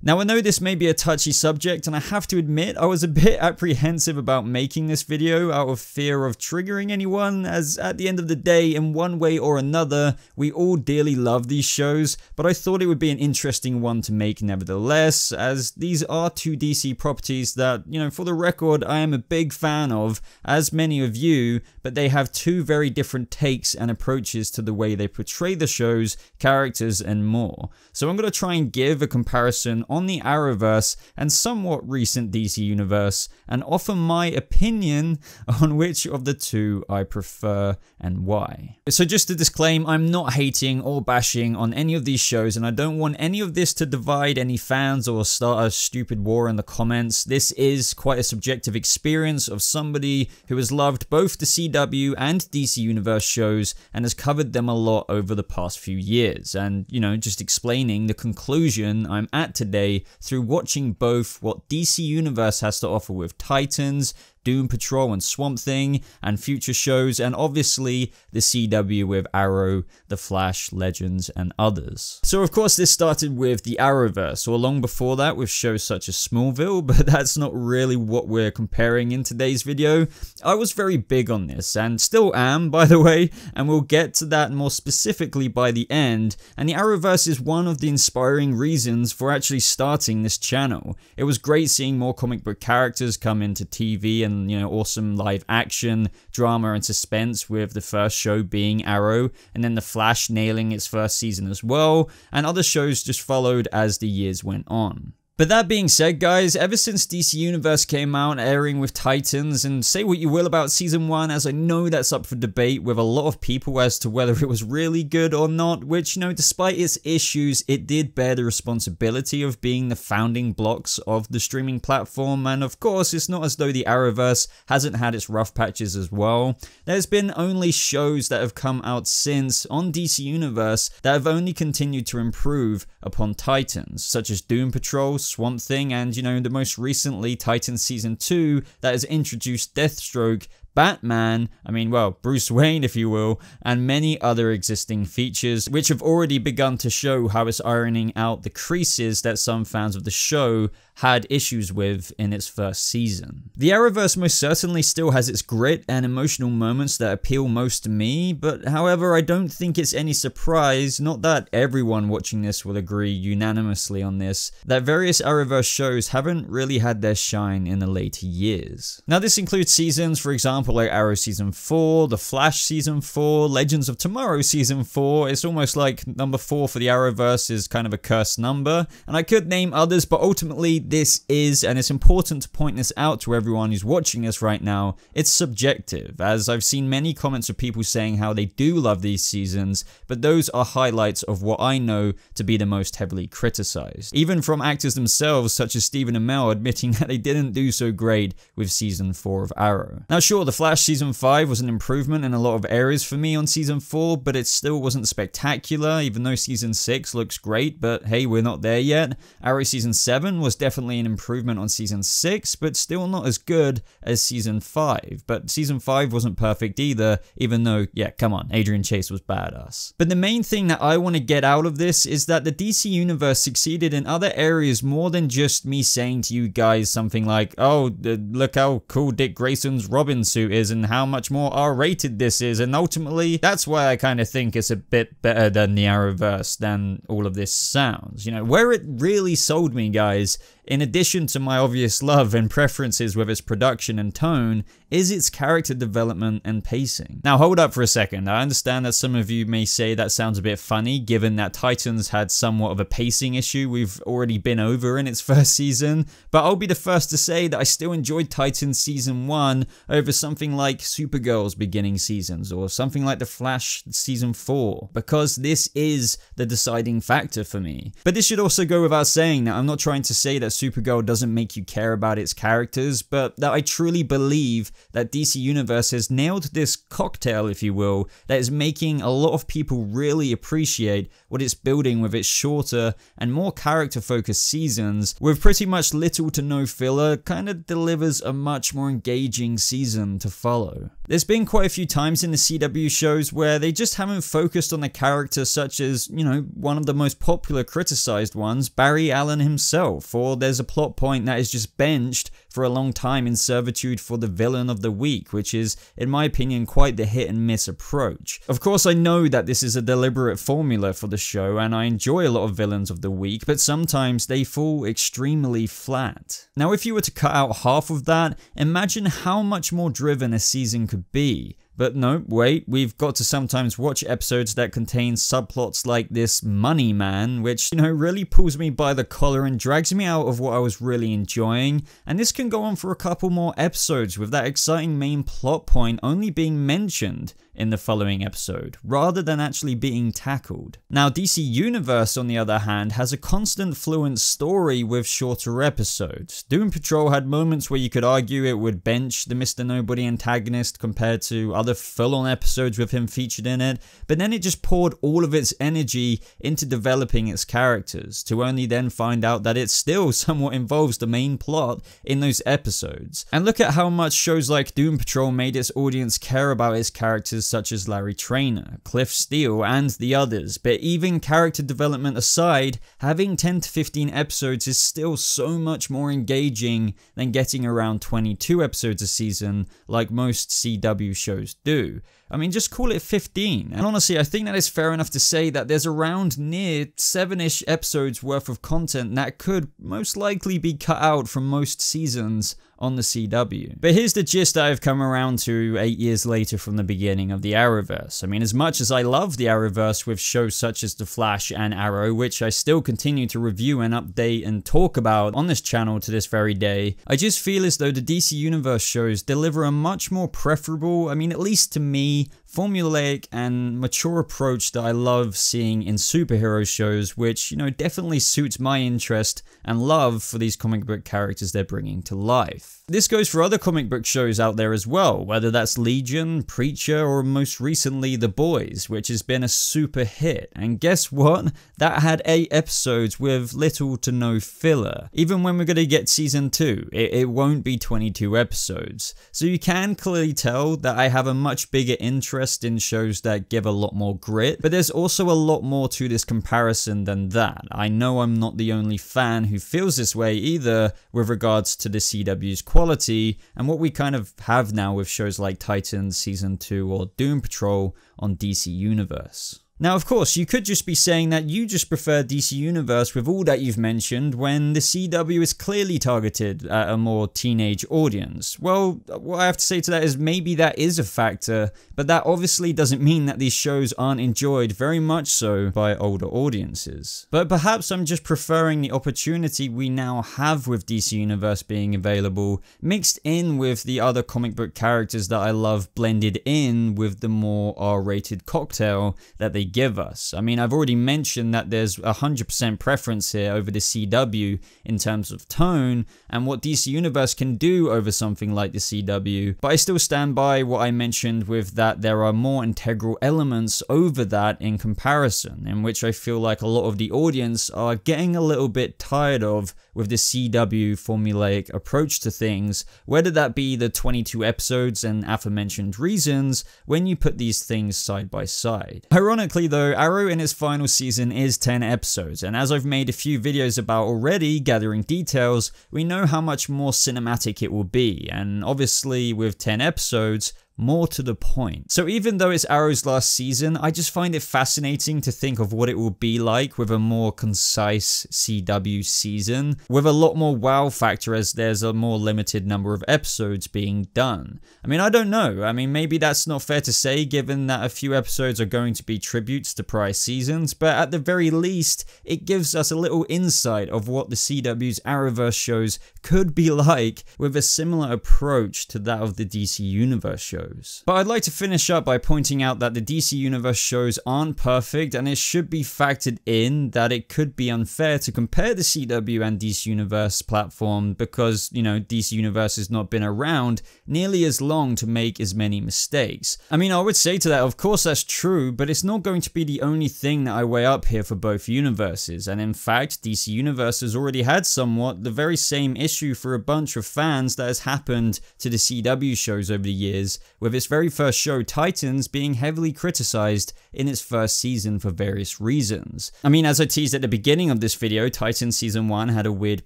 Now I know this may be a touchy subject, and I have to admit I was a bit apprehensive about making this video out of fear of triggering anyone, as at the end of the day, in one way or another, we all dearly love these shows, but I thought it would be an interesting one to make nevertheless, as these are two DC properties that, you know, for the record, I am a big fan of, as many of you, but they have two very different takes and approaches to the way they portray the shows, characters, and more. So I'm going to try and give a comparison on the Arrowverse and somewhat recent DC universe, and offer my opinion on which of the two I prefer and why. So just to disclaim, I'm not hating or bashing on any of these shows, and I don't want any of this to divide any fans or start a stupid war in the comments. This is quite a subjective experience of somebody who has loved both the CW and DC Universe shows and has covered them a lot over the past few years, and, you know, just explaining the conclusion I'm at today through watching both what DC Universe has to offer with Titans, Doom Patrol and Swamp Thing, and future shows, and obviously the CW with Arrow, The Flash, Legends, and others. So of course this started with the Arrowverse, or long before that with shows such as Smallville, but that's not really what we're comparing in today's video. I was very big on this, and still am, by the way, and we'll get to that more specifically by the end, and the Arrowverse is one of the inspiring reasons for actually starting this channel. It was great seeing more comic book characters come into TV and, you know, awesome live action, drama and suspense, with the first show being Arrow, and then The Flash nailing its first season as well, and other shows just followed as the years went on. But that being said, guys, ever since DC Universe came out, airing with Titans, and say what you will about Season 1, as I know that's up for debate with a lot of people as to whether it was really good or not, which, you know, despite its issues, it did bear the responsibility of being the founding blocks of the streaming platform, and of course, it's not as though the Arrowverse hasn't had its rough patches as well. There's been only shows that have come out since on DC Universe that have only continued to improve upon Titans, such as Doom Patrol, Swamp Thing, and, you know, the most recently Titans Season 2 that has introduced Deathstroke, Batman, I mean, well, Bruce Wayne if you will, and many other existing features, which have already begun to show how it's ironing out the creases that some fans of the show had issues with in its first season. The Arrowverse most certainly still has its grit and emotional moments that appeal most to me, but however, I don't think it's any surprise, not that everyone watching this will agree unanimously on this, that various Arrowverse shows haven't really had their shine in the later years. Now this includes seasons, for example, like Arrow Season 4, The Flash Season 4, Legends of Tomorrow Season 4, it's almost like number 4 for the Arrowverse is kind of a cursed number, and I could name others, but ultimately this is, and it's important to point this out to everyone who's watching this right now, it's subjective, as I've seen many comments of people saying how they do love these seasons, but those are highlights of what I know to be the most heavily criticized. Even from actors themselves, such as Stephen Amell, admitting that they didn't do so great with Season 4 of Arrow. Now sure, The Flash Season 5 was an improvement in a lot of areas for me on Season 4, but it still wasn't spectacular, even though Season 6 looks great, but hey, we're not there yet. Arrow Season 7 was definitely an improvement on Season 6, but still not as good as Season 5. But Season 5 wasn't perfect either, even though, yeah, come on, Adrian Chase was badass. But the main thing that I want to get out of this is that the DC Universe succeeded in other areas more than just me saying to you guys something like, oh, look how cool Dick Grayson's Robin suit is and how much more R-rated this is, and ultimately, that's why I kind of think it's a bit better than the Arrowverse than all of this sounds. You know, where it really sold me, guys, in addition to my obvious love and preferences with its production and tone, is its character development and pacing. Now hold up for a second, I understand that some of you may say that sounds a bit funny given that Titans had somewhat of a pacing issue we've already been over in its first season, but I'll be the first to say that I still enjoyed Titans Season 1 over something like Supergirl's beginning seasons or something like The Flash Season 4, because this is the deciding factor for me. But this should also go without saying that I'm not trying to say that Supergirl doesn't make you care about its characters, but that I truly believe that DC Universe has nailed this cocktail, if you will, that is making a lot of people really appreciate what it's building with its shorter and more character-focused seasons, with pretty much little to no filler. Kind of delivers a much more engaging season villain to follow. There's been quite a few times in the CW shows where they just haven't focused on the character, such as, one of the most popular criticized ones, Barry Allen himself, or there's a plot point that is just benched for a long time in servitude for the villain of the week, which is, in my opinion, quite the hit and miss approach. Of course, I know that this is a deliberate formula for the show, and I enjoy a lot of villains of the week, but sometimes they fall extremely flat. Now, if you were to cut out half of that, imagine how much more driven a season could be. But no, wait, we've got to sometimes watch episodes that contain subplots like this Money Man, which, really pulls me by the collar and drags me out of what I was really enjoying. And this can go on for a couple more episodes, with that exciting main plot point only being mentioned in the following episode, rather than actually being tackled. Now, DC Universe, on the other hand, has a constant fluent story with shorter episodes. Doom Patrol had moments where you could argue it would bench the Mr. Nobody antagonist compared to other full-on episodes with him featured in it, but then it just poured all of its energy into developing its characters, to only then find out that it still somewhat involves the main plot in those episodes. And look at how much shows like Doom Patrol made its audience care about its characters such as Larry Traynor, Cliff Steele, and the others, but even character development aside, having 10 to 15 episodes is still so much more engaging than getting around 22 episodes a season like most CW shows do. I mean, just call it 15. And honestly, I think that it's fair enough to say that there's around near 7-ish episodes worth of content that could most likely be cut out from most seasons on the CW. But here's the gist that I've come around to 8 years later from the beginning of the Arrowverse. I mean, as much as I love the Arrowverse with shows such as The Flash and Arrow, which I still continue to review and update and talk about on this channel to this very day, I just feel as though the DC Universe shows deliver a much more preferable, I mean, at least to me, formulaic and mature approach that I love seeing in superhero shows, which, definitely suits my interest and love for these comic book characters they're bringing to life. This goes for other comic book shows out there as well, whether that's Legion, Preacher, or most recently The Boys, which has been a super hit. And guess what? That had 8 episodes with little to no filler. Even when we're going to get season 2, it won't be 22 episodes. So you can clearly tell that I have a much bigger interest in shows that give a lot more grit, but there's also a lot more to this comparison than that. I know I'm not the only fan who feels this way either with regards to the CW's quality and what we kind of have now with shows like Titans Season 2 or Doom Patrol on DC Universe. Now, of course, you could just be saying that you just prefer DC Universe with all that you've mentioned when the CW is clearly targeted at a more teenage audience. Well, what I have to say to that is maybe that is a factor, but that obviously doesn't mean that these shows aren't enjoyed very much so by older audiences. But perhaps I'm just preferring the opportunity we now have with DC Universe being available, mixed in with the other comic book characters that I love blended in with the more R-rated cocktail that they give us. I mean, I've already mentioned that there's 100% preference here over the CW in terms of tone and what DC Universe can do over something like the CW, but I still stand by what I mentioned with that there are more integral elements over that in comparison, in which I feel like a lot of the audience are getting a little bit tired of with the CW formulaic approach to things, whether that be the 22 episodes and aforementioned reasons when you put these things side by side. Ironically though, Arrow in its final season is 10 episodes, and as I've made a few videos about already, gathering details, we know how much more cinematic it will be, and obviously with 10 episodes, more to the point. So even though it's Arrow's last season, I just find it fascinating to think of what it will be like with a more concise CW season, with a lot more wow factor as there's a more limited number of episodes being done. I mean, I don't know. I mean, maybe that's not fair to say given that a few episodes are going to be tributes to prior seasons, but at the very least, it gives us a little insight of what the CW's Arrowverse shows could be like with a similar approach to that of the DC Universe shows. shows. But I'd like to finish up by pointing out that the DC Universe shows aren't perfect, and it should be factored in that it could be unfair to compare the CW and DC Universe platform because, you know, DC Universe has not been around nearly as long to make as many mistakes. I mean, I would say to that, of course that's true, but it's not going to be the only thing that I weigh up here for both universes, and in fact, DC Universe has already had somewhat the very same issue for a bunch of fans that has happened to the CW shows over the years, with its very first show, Titans, being heavily criticized in its first season for various reasons. I mean, as I teased at the beginning of this video, Titans Season 1 had a weird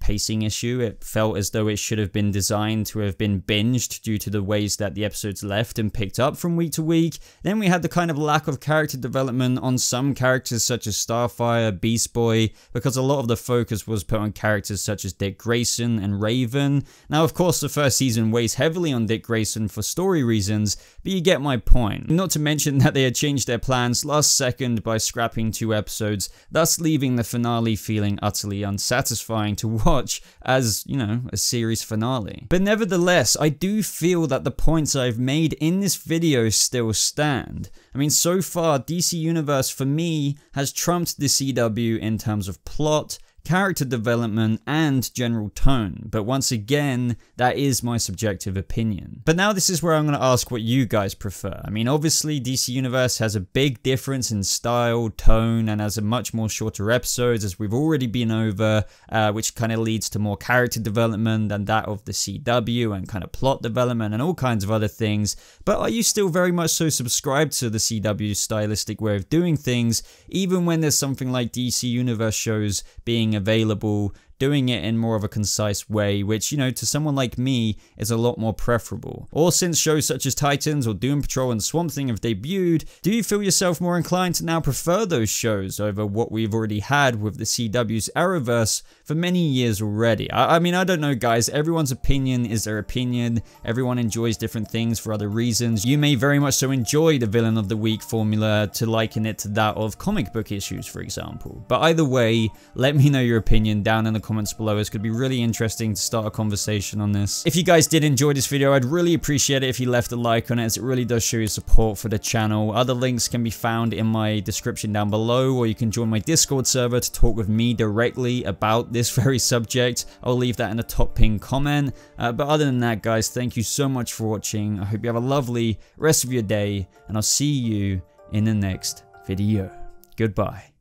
pacing issue. It felt as though it should have been designed to have been binged due to the ways that the episodes left and picked up from week to week. Then we had the kind of lack of character development on some characters such as Starfire, Beast Boy, because a lot of the focus was put on characters such as Dick Grayson and Raven. Now, of course, the first season weighs heavily on Dick Grayson for story reasons, but you get my point. Not to mention that they had changed their plans last second by scrapping 2 episodes, thus leaving the finale feeling utterly unsatisfying to watch as, you know, a series finale. But nevertheless, I do feel that the points I've made in this video still stand. I mean, so far, DC Universe for me has trumped the CW in terms of plot, character development, and general tone, but once again, that is my subjective opinion. But now this is where I'm going to ask what you guys prefer. I mean, obviously DC Universe has a big difference in style, tone, and has a much more shorter episodes, as we've already been over, which kind of leads to more character development than that of the CW, and kind of plot development and all kinds of other things. But are you still very much so subscribed to the CW's stylistic way of doing things, even when there's something like DC Universe shows being available, doing it in more of a concise way, which, you know, to someone like me is a lot more preferable? Or since shows such as Titans or Doom Patrol and Swamp Thing have debuted, do you feel yourself more inclined to now prefer those shows over what we've already had with the CW's Arrowverse for many years already? I mean, I don't know, guys. Everyone's opinion is their opinion. Everyone enjoys different things for other reasons. You may very much so enjoy the Villain of the Week formula to liken it to that of comic book issues, for example. But either way, let me know your opinion down in the comments below. It's going to be really interesting to start a conversation on this. If you guys did enjoy this video, I'd really appreciate it if you left a like on it, as it really does show your support for the channel. Other links can be found in my description down below, or you can join my Discord server to talk with me directly about this very subject. I'll leave that in the top pinned comment. But other than that, guys, thank you so much for watching. I hope you have a lovely rest of your day, and I'll see you in the next video. Goodbye.